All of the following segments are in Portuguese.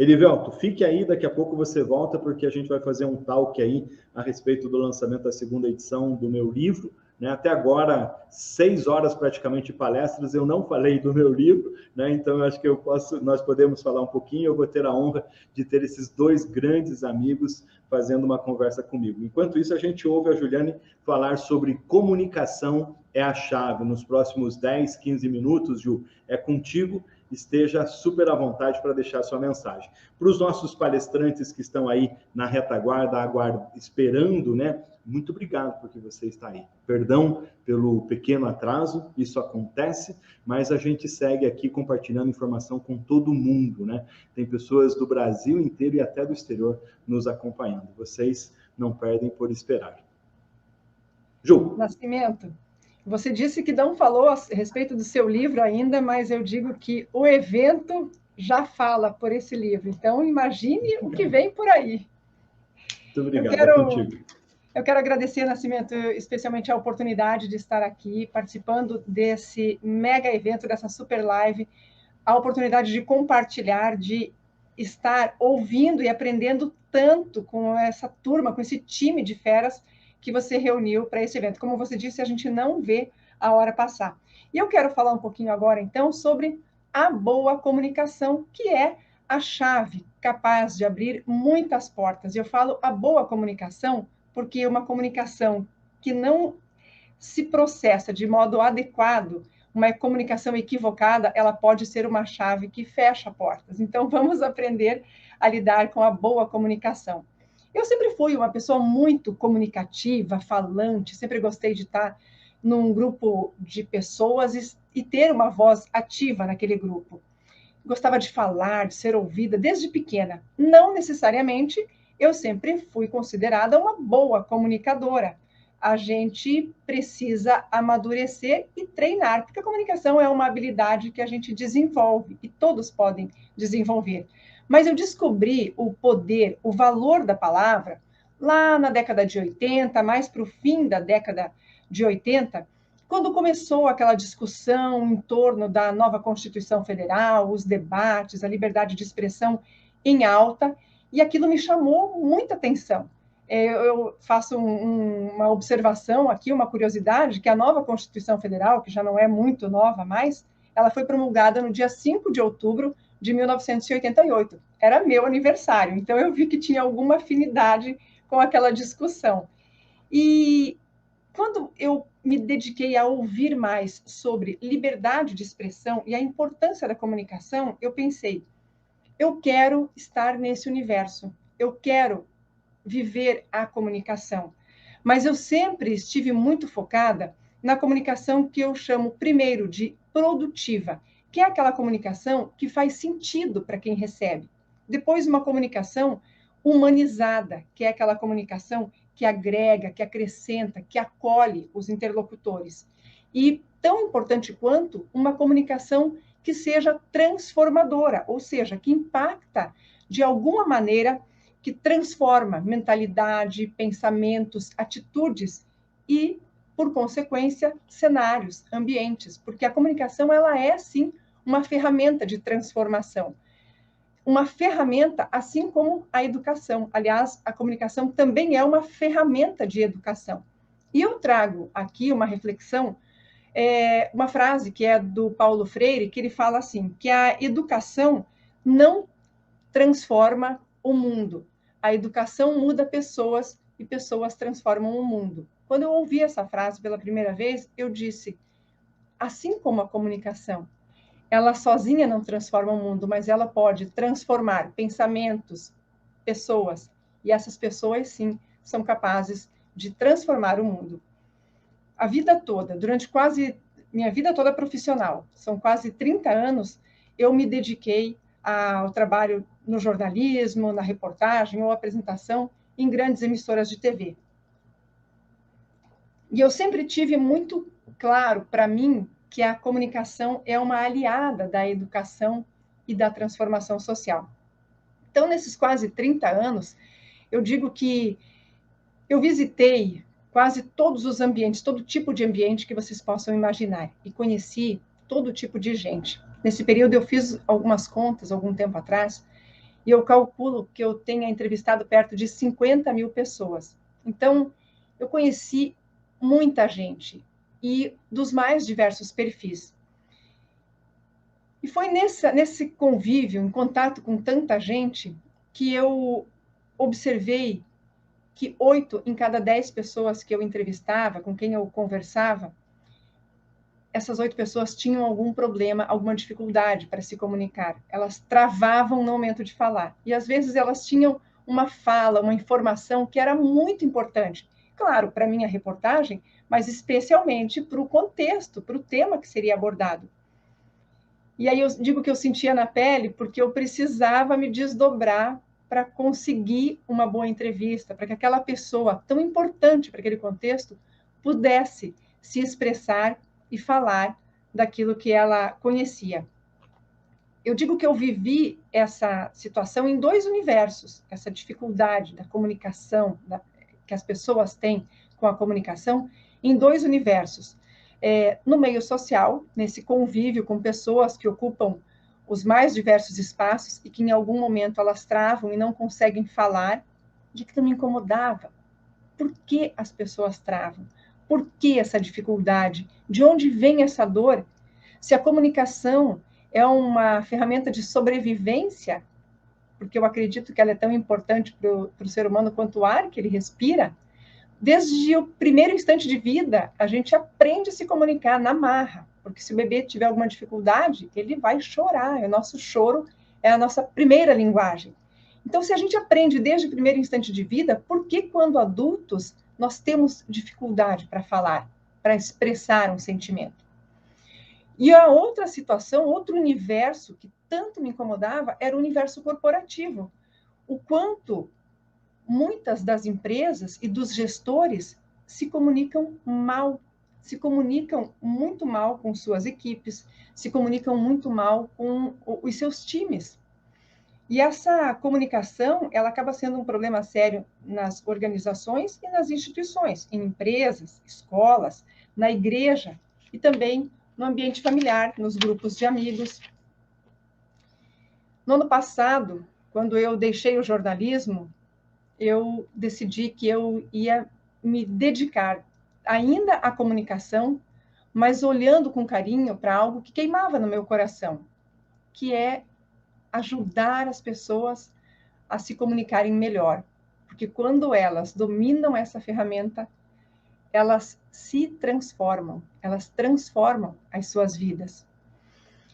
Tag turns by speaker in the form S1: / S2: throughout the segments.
S1: Erivelto, fique aí, daqui a pouco você volta, porque a gente vai fazer um talk aí a respeito do lançamento da segunda edição do meu livro, né? Até agora, 6 horas praticamente de palestras, eu não falei do meu livro, né? Então eu acho que nós podemos falar um pouquinho, eu vou ter a honra de ter esses dois grandes amigos fazendo uma conversa comigo. Enquanto isso, a gente ouve a Juliane falar sobre comunicação é a chave. Nos próximos 10, 15 minutos, Ju, é contigo. Esteja super à vontade para deixar sua mensagem. Para os nossos palestrantes que estão aí na retaguarda, esperando, né? Muito obrigado porque você está aí. Perdão pelo pequeno atraso, isso acontece, mas a gente segue aqui compartilhando informação com todo mundo, né? Tem pessoas do Brasil inteiro e até do exterior nos acompanhando. Vocês não perdem por esperar. Ju.
S2: Nascimento, você disse que não falou a respeito do seu livro ainda, mas eu digo que o evento já fala por esse livro. Então, imagine o que vem por aí.
S1: Muito obrigado,
S2: eu quero agradecer, Nascimento, especialmente a oportunidade de estar aqui, participando desse mega evento, dessa super live, a oportunidade de compartilhar, de estar ouvindo e aprendendo tanto com essa turma, com esse time de feras que você reuniu para esse evento. Como você disse, a gente não vê a hora passar. E eu quero falar um pouquinho agora, então, sobre a boa comunicação, que é a chave capaz de abrir muitas portas. E eu falo a boa comunicação porque uma comunicação que não se processa de modo adequado, uma comunicação equivocada, ela pode ser uma chave que fecha portas. Então, vamos aprender a lidar com a boa comunicação. Eu sempre fui uma pessoa muito comunicativa, falante, sempre gostei de estar num grupo de pessoas e ter uma voz ativa naquele grupo. Gostava de falar, de ser ouvida desde pequena. Não necessariamente eu sempre fui considerada uma boa comunicadora. A gente precisa amadurecer e treinar, porque a comunicação é uma habilidade que a gente desenvolve e todos podem desenvolver. Mas eu descobri o poder, o valor da palavra lá na década de 80, mais para o fim da década de 80, quando começou aquela discussão em torno da nova Constituição Federal, os debates, a liberdade de expressão em alta, e aquilo me chamou muita atenção. Eu faço uma observação aqui, uma curiosidade, que a nova Constituição Federal, que já não é muito nova mais, ela foi promulgada no dia 5 de outubro de 1988. Era meu aniversário, então eu vi que tinha alguma afinidade com aquela discussão. E quando eu me dediquei a ouvir mais sobre liberdade de expressão e a importância da comunicação, eu pensei, eu quero estar nesse universo, eu quero viver a comunicação. Mas eu sempre estive muito focada na comunicação que eu chamo primeiro de produtiva, que é aquela comunicação que faz sentido para quem recebe. Depois, uma comunicação humanizada, que é aquela comunicação que agrega, que acrescenta, que acolhe os interlocutores. E tão importante quanto uma comunicação que seja transformadora, ou seja, que impacta de alguma maneira, que transforma mentalidade, pensamentos, atitudes e, por consequência, cenários, ambientes, porque a comunicação ela é sim uma ferramenta de transformação. Uma ferramenta, assim como a educação. Aliás, a comunicação também é uma ferramenta de educação. E eu trago aqui uma reflexão, uma frase que é do Paulo Freire, que ele fala assim, que a educação não transforma o mundo. A educação muda pessoas e pessoas transformam o mundo. Quando eu ouvi essa frase pela primeira vez, eu disse, assim como a comunicação, ela sozinha não transforma o mundo, mas ela pode transformar pensamentos, pessoas, e essas pessoas, sim, são capazes de transformar o mundo. A vida toda, durante minha vida toda profissional, são quase 30 anos, eu me dediquei ao trabalho no jornalismo, na reportagem ou apresentação em grandes emissoras de TV. E eu sempre tive muito claro para mim que a comunicação é uma aliada da educação e da transformação social. Então, nesses quase 30 anos, eu digo que eu visitei quase todos os ambientes, todo tipo de ambiente que vocês possam imaginar, e conheci todo tipo de gente. Nesse período, eu fiz algumas contas, algum tempo atrás, e eu calculo que eu tenha entrevistado perto de 50 mil pessoas. Então, eu conheci muita gente, e dos mais diversos perfis. E foi nesse convívio, em contato com tanta gente, que eu observei que 8 em cada 10 pessoas que eu entrevistava, com quem eu conversava, essas 8 pessoas tinham algum problema, alguma dificuldade para se comunicar. Elas travavam no momento de falar. E, às vezes, elas tinham uma fala, uma informação que era muito importante. Claro, para a minha reportagem, mas especialmente para o contexto, para o tema que seria abordado. E aí eu digo que eu sentia na pele porque eu precisava me desdobrar para conseguir uma boa entrevista, para que aquela pessoa tão importante para aquele contexto pudesse se expressar e falar daquilo que ela conhecia. Eu digo que eu vivi essa situação em 2 universos, essa dificuldade da comunicação, que as pessoas têm com a comunicação, em 2 universos. No meio social, nesse convívio com pessoas que ocupam os mais diversos espaços e que em algum momento elas travam e não conseguem falar, e que me incomodava. Por que as pessoas travam? Por que essa dificuldade? De onde vem essa dor? Se a comunicação é uma ferramenta de sobrevivência, porque eu acredito que ela é tão importante para o ser humano quanto o ar que ele respira, desde o primeiro instante de vida, a gente aprende a se comunicar na marra, porque se o bebê tiver alguma dificuldade, ele vai chorar, o nosso choro é a nossa primeira linguagem. Então, se a gente aprende desde o primeiro instante de vida, por que quando adultos nós temos dificuldade para falar, para expressar um sentimento? E a outra situação, outro universo que tanto me incomodava era o universo corporativo. O quanto muitas das empresas e dos gestores se comunicam mal, se comunicam muito mal com suas equipes, se comunicam muito mal com os seus times. E essa comunicação, ela acaba sendo um problema sério nas organizações e nas instituições, em empresas, escolas, na igreja e também no ambiente familiar, nos grupos de amigos. No ano passado, quando eu deixei o jornalismo, eu decidi que eu ia me dedicar ainda à comunicação, mas olhando com carinho para algo que queimava no meu coração, que é ajudar as pessoas a se comunicarem melhor. Porque quando elas dominam essa ferramenta, elas se transformam, elas transformam as suas vidas.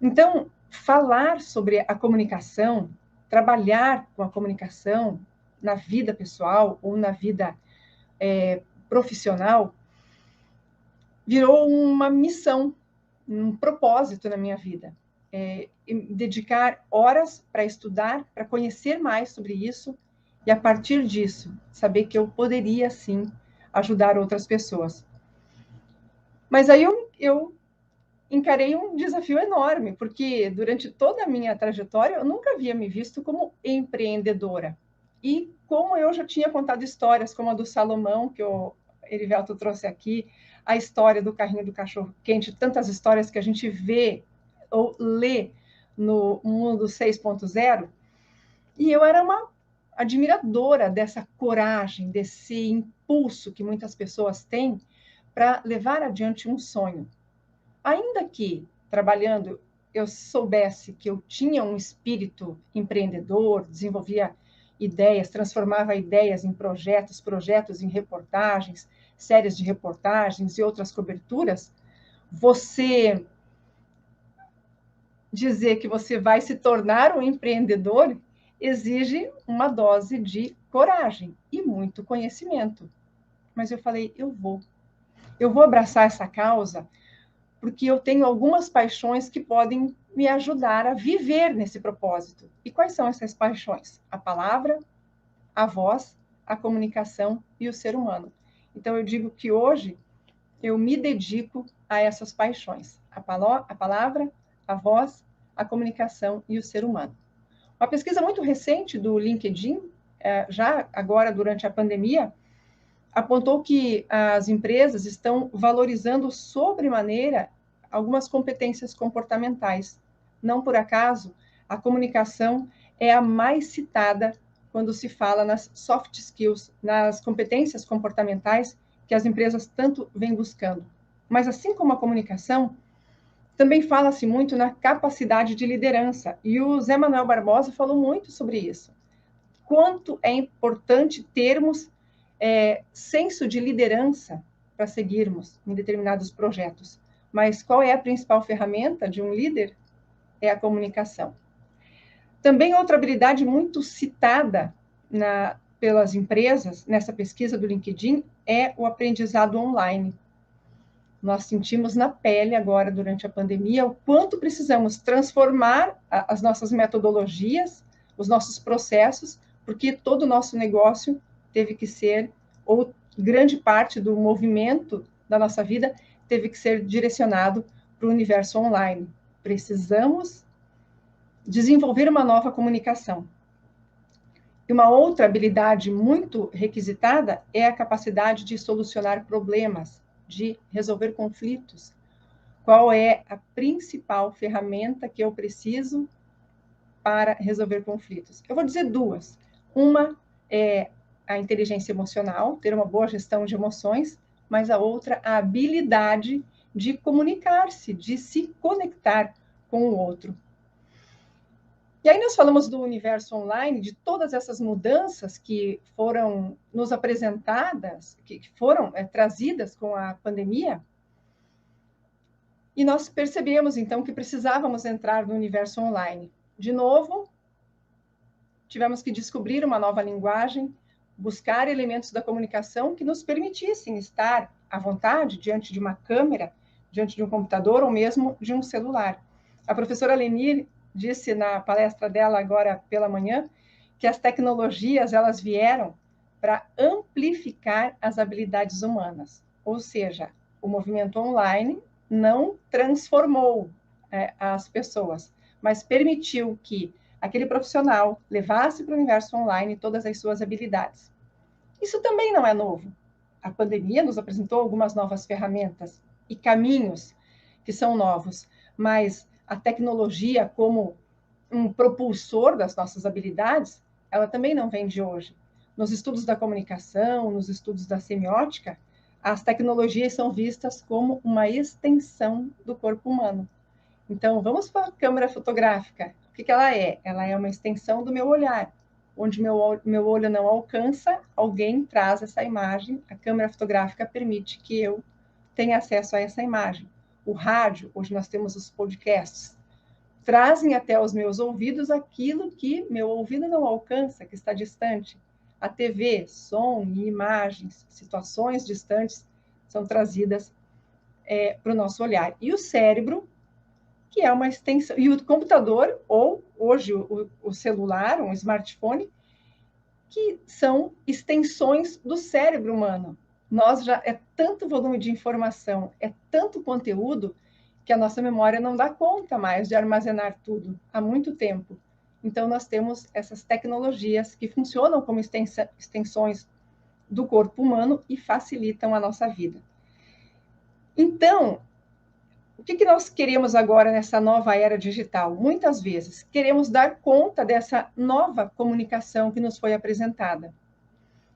S2: Então, falar sobre a comunicação, trabalhar com a comunicação na vida pessoal ou na vida profissional, virou uma missão, um propósito na minha vida. Dedicar horas para estudar, para conhecer mais sobre isso, e a partir disso, saber que eu poderia, sim, ajudar outras pessoas. Mas aí eu encarei um desafio enorme, porque durante toda a minha trajetória, eu nunca havia me visto como empreendedora. E como eu já tinha contado histórias, como a do Salomão, que o Erivelto trouxe aqui, a história do carrinho do cachorro-quente, tantas histórias que a gente vê ou lê no mundo 6.0, e eu era uma admiradora dessa coragem, desse impulso que muitas pessoas têm para levar adiante um sonho. Ainda que, trabalhando, eu soubesse que eu tinha um espírito empreendedor, desenvolvia ideias, transformava ideias em projetos, projetos em reportagens, séries de reportagens e outras coberturas, você dizer que você vai se tornar um empreendedor exige uma dose de coragem e muito conhecimento. Mas eu falei, eu vou abraçar essa causa, porque eu tenho algumas paixões que podem me ajudar a viver nesse propósito. E quais são essas paixões? A palavra, a voz, a comunicação e o ser humano. Então, eu digo que hoje eu me dedico a essas paixões. A palavra, a voz, a comunicação e o ser humano. Uma pesquisa muito recente do LinkedIn, já agora durante a pandemia, apontou que as empresas estão valorizando sobremaneira algumas competências comportamentais. Não por acaso, a comunicação é a mais citada quando se fala nas soft skills, nas competências comportamentais que as empresas tanto vêm buscando. Mas assim como a comunicação, também fala-se muito na capacidade de liderança, e o Zé Manuel Barbosa falou muito sobre isso. Quanto é importante termos senso de liderança para seguirmos em determinados projetos. Mas qual é a principal ferramenta de um líder? É a comunicação. Também outra habilidade muito citada pelas empresas, nessa pesquisa do LinkedIn, é o aprendizado online. Nós sentimos na pele agora, durante a pandemia, o quanto precisamos transformar as nossas metodologias, os nossos processos, porque todo o nosso negócio teve que ser, ou grande parte do movimento da nossa vida, teve que ser direcionado para o universo online. Precisamos desenvolver uma nova comunicação. E uma outra habilidade muito requisitada é a capacidade de solucionar problemas, de resolver conflitos. Qual é a principal ferramenta que eu preciso para resolver conflitos? Eu vou dizer duas. Uma é a inteligência emocional, ter uma boa gestão de emoções, mas a outra, a habilidade de comunicar-se, de se conectar com o outro. E aí nós falamos do universo online, de todas essas mudanças que foram nos apresentadas, que foram trazidas com a pandemia, e nós percebemos, então, que precisávamos entrar no universo online. De novo, tivemos que descobrir uma nova linguagem, buscar elementos da comunicação que nos permitissem estar à vontade diante de uma câmera, diante de um computador ou mesmo de um celular. A professora Leni disse na palestra dela agora pela manhã que as tecnologias elas vieram para amplificar as habilidades humanas, ou seja, o movimento online não transformou as pessoas, mas permitiu que aquele profissional levasse para o universo online todas as suas habilidades. Isso também não é novo. A pandemia nos apresentou algumas novas ferramentas e caminhos que são novos, mas a tecnologia como um propulsor das nossas habilidades, ela também não vem de hoje. Nos estudos da comunicação, nos estudos da semiótica, as tecnologias são vistas como uma extensão do corpo humano. Então, vamos para a câmera fotográfica. O que ela é? Ela é uma extensão do meu olhar. Onde meu olho não alcança, alguém traz essa imagem. A câmera fotográfica permite que eu tenha acesso a essa imagem. O rádio, hoje nós temos os podcasts, trazem até os meus ouvidos aquilo que meu ouvido não alcança, que está distante. A TV, som e imagens, situações distantes são trazidas para o nosso olhar. E o cérebro, que é uma extensão, e o computador, ou hoje o celular, um smartphone, que são extensões do cérebro humano. É tanto volume de informação, é tanto conteúdo, que a nossa memória não dá conta mais de armazenar tudo há muito tempo. Então, nós temos essas tecnologias que funcionam como extensões do corpo humano e facilitam a nossa vida. Então, o que nós queremos agora nessa nova era digital? Muitas vezes, queremos dar conta dessa nova comunicação que nos foi apresentada.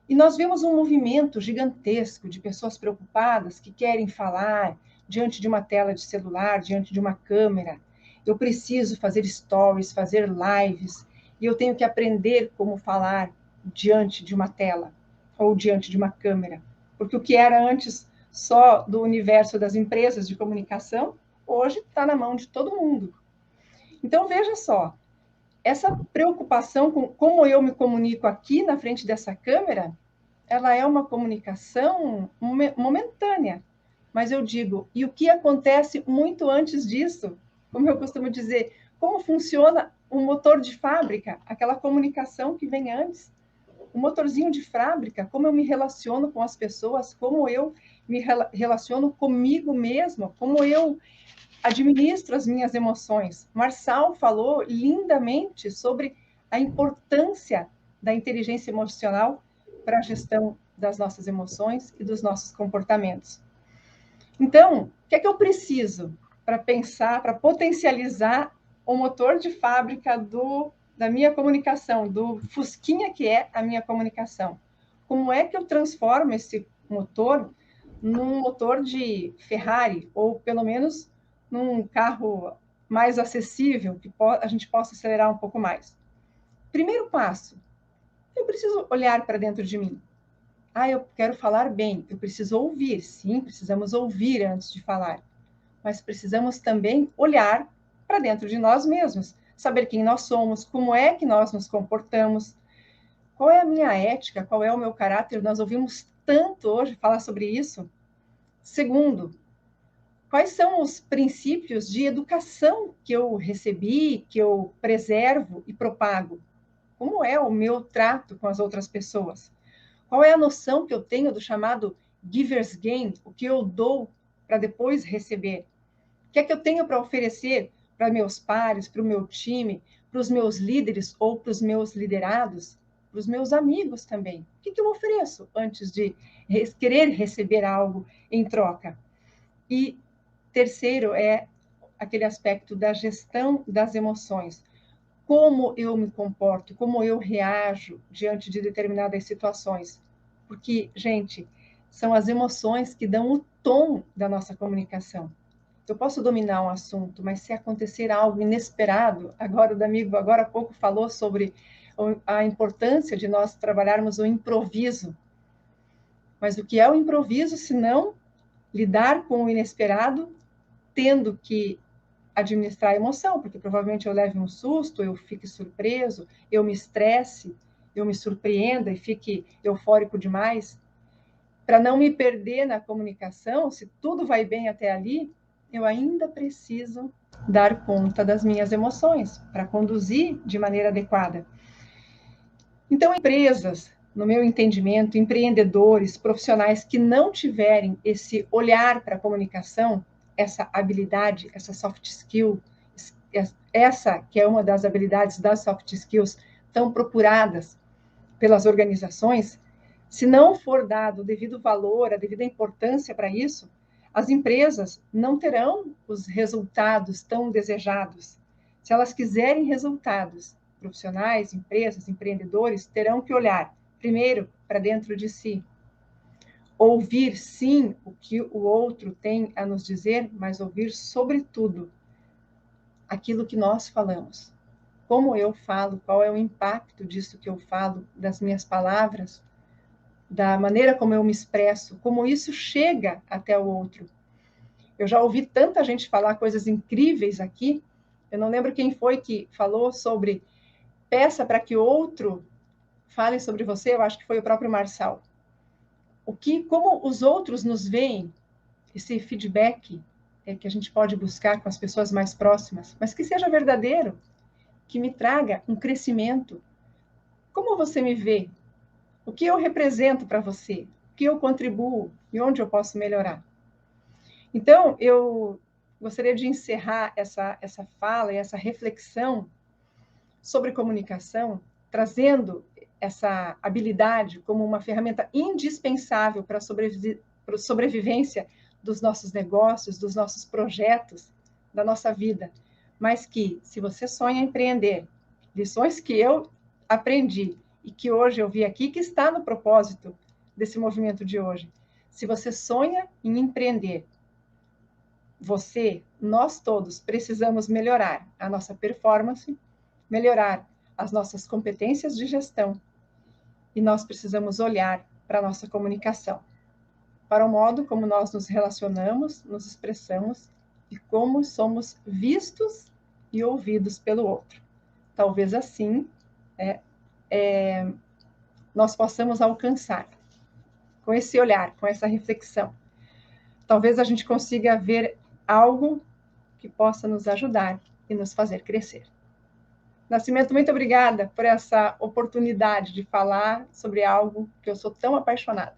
S2: E nós vemos um movimento gigantesco de pessoas preocupadas que querem falar diante de uma tela de celular, diante de uma câmera. Eu preciso fazer stories, fazer lives, e eu tenho que aprender como falar diante de uma tela ou diante de uma câmera. Porque o que era antes só do universo das empresas de comunicação, hoje está na mão de todo mundo. Então, veja só, essa preocupação com como eu me comunico aqui na frente dessa câmera, ela é uma comunicação momentânea. Mas eu digo, e o que acontece muito antes disso? Como eu costumo dizer, como funciona um motor de fábrica, aquela comunicação que vem antes? O motorzinho de fábrica, como eu me relaciono com as pessoas, como eu me relaciono comigo mesmo, como eu administro as minhas emoções. Marçal falou lindamente sobre a importância da inteligência emocional para a gestão das nossas emoções e dos nossos comportamentos. Então, o que é que eu preciso para pensar, para potencializar o motor de fábrica do da minha comunicação, do fusquinha que é a minha comunicação. Como é que eu transformo esse motor num motor de Ferrari, ou pelo menos num carro mais acessível, que a gente possa acelerar um pouco mais? Primeiro passo, eu preciso olhar para dentro de mim. Eu quero falar bem, eu preciso ouvir. Sim, precisamos ouvir antes de falar. Mas precisamos também olhar para dentro de nós mesmos, saber quem nós somos, como é que nós nos comportamos, qual é a minha ética, qual é o meu caráter. Nós ouvimos tanto hoje falar sobre isso. Segundo, quais são os princípios de educação que eu recebi, que eu preservo e propago? Como é o meu trato com as outras pessoas? Qual é a noção que eu tenho do chamado giver's gain, o que eu dou para depois receber? O que é que eu tenho para oferecer para meus pares, para o meu time, para os meus líderes ou para os meus liderados, para os meus amigos também? O que eu ofereço antes de querer receber algo em troca? E terceiro é aquele aspecto da gestão das emoções. Como eu me comporto, como eu reajo diante de determinadas situações. Porque, gente, são as emoções que dão o tom da nossa comunicação. Eu posso dominar um assunto, mas se acontecer algo inesperado, agora o amigo agora há pouco falou sobre a importância de nós trabalharmos o improviso. Mas o que é o improviso, se não lidar com o inesperado, tendo que administrar a emoção, porque provavelmente eu leve um susto, eu fique surpreso, eu me estresse, eu me surpreenda e fique eufórico demais. Para não me perder na comunicação, se tudo vai bem até ali, eu ainda preciso dar conta das minhas emoções para conduzir de maneira adequada. Então, empresas, no meu entendimento, empreendedores, profissionais que não tiverem esse olhar para a comunicação, essa habilidade, essa soft skill, essa que é uma das habilidades das soft skills tão procuradas pelas organizações, se não for dado o devido valor, a devida importância para isso, as empresas não terão os resultados tão desejados. Se elas quiserem resultados, profissionais, empresas, empreendedores terão que olhar, primeiro, para dentro de si. Ouvir, sim, o que o outro tem a nos dizer, mas ouvir, sobretudo, aquilo que nós falamos. Como eu falo, qual é o impacto disso que eu falo, das minhas palavras, da maneira como eu me expresso, como isso chega até o outro. Eu já ouvi tanta gente falar coisas incríveis aqui, eu não lembro quem foi que falou sobre peça para que outro fale sobre você, eu acho que foi o próprio Marçal. Como os outros nos veem, esse feedback que a gente pode buscar com as pessoas mais próximas, mas que seja verdadeiro, que me traga um crescimento. Como você me vê? O que eu represento para você? O que eu contribuo? E onde eu posso melhorar? Então, eu gostaria de encerrar essa fala e essa reflexão sobre comunicação, trazendo essa habilidade como uma ferramenta indispensável para a sobrevivência dos nossos negócios, dos nossos projetos, da nossa vida. Mas que, se você sonha em empreender, lições que eu aprendi e que hoje eu vi aqui, que está no propósito desse movimento de hoje. Se você sonha em empreender, nós todos precisamos melhorar a nossa performance, melhorar as nossas competências de gestão e nós precisamos olhar para a nossa comunicação, para o modo como nós nos relacionamos, nos expressamos e como somos vistos e ouvidos pelo outro. Talvez assim nós possamos alcançar, com esse olhar, com essa reflexão. Talvez a gente consiga ver algo que possa nos ajudar e nos fazer crescer. Nascimento, muito obrigada por essa oportunidade de falar sobre algo que eu sou tão apaixonada.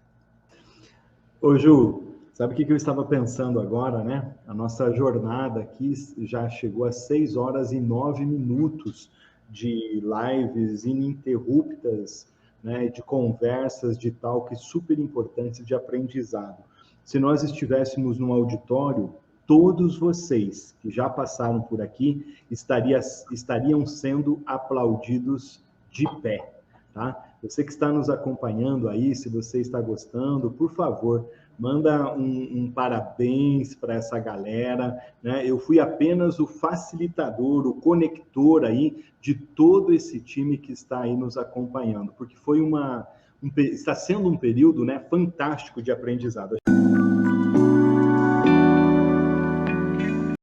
S1: Ô Ju, sabe o que eu estava pensando agora, né? A nossa jornada aqui já chegou a 6 horas e 9 minutos de lives ininterruptas, né? De conversas, de talks super importantes de aprendizado. Se nós estivéssemos num auditório, todos vocês que já passaram por aqui estariam sendo aplaudidos de pé, tá? Você que está nos acompanhando aí, se você está gostando, por favor, manda um parabéns para essa galera, né? Eu fui apenas o facilitador, o conector aí de todo esse time que está aí nos acompanhando, porque foi está sendo um período, né, fantástico de aprendizado.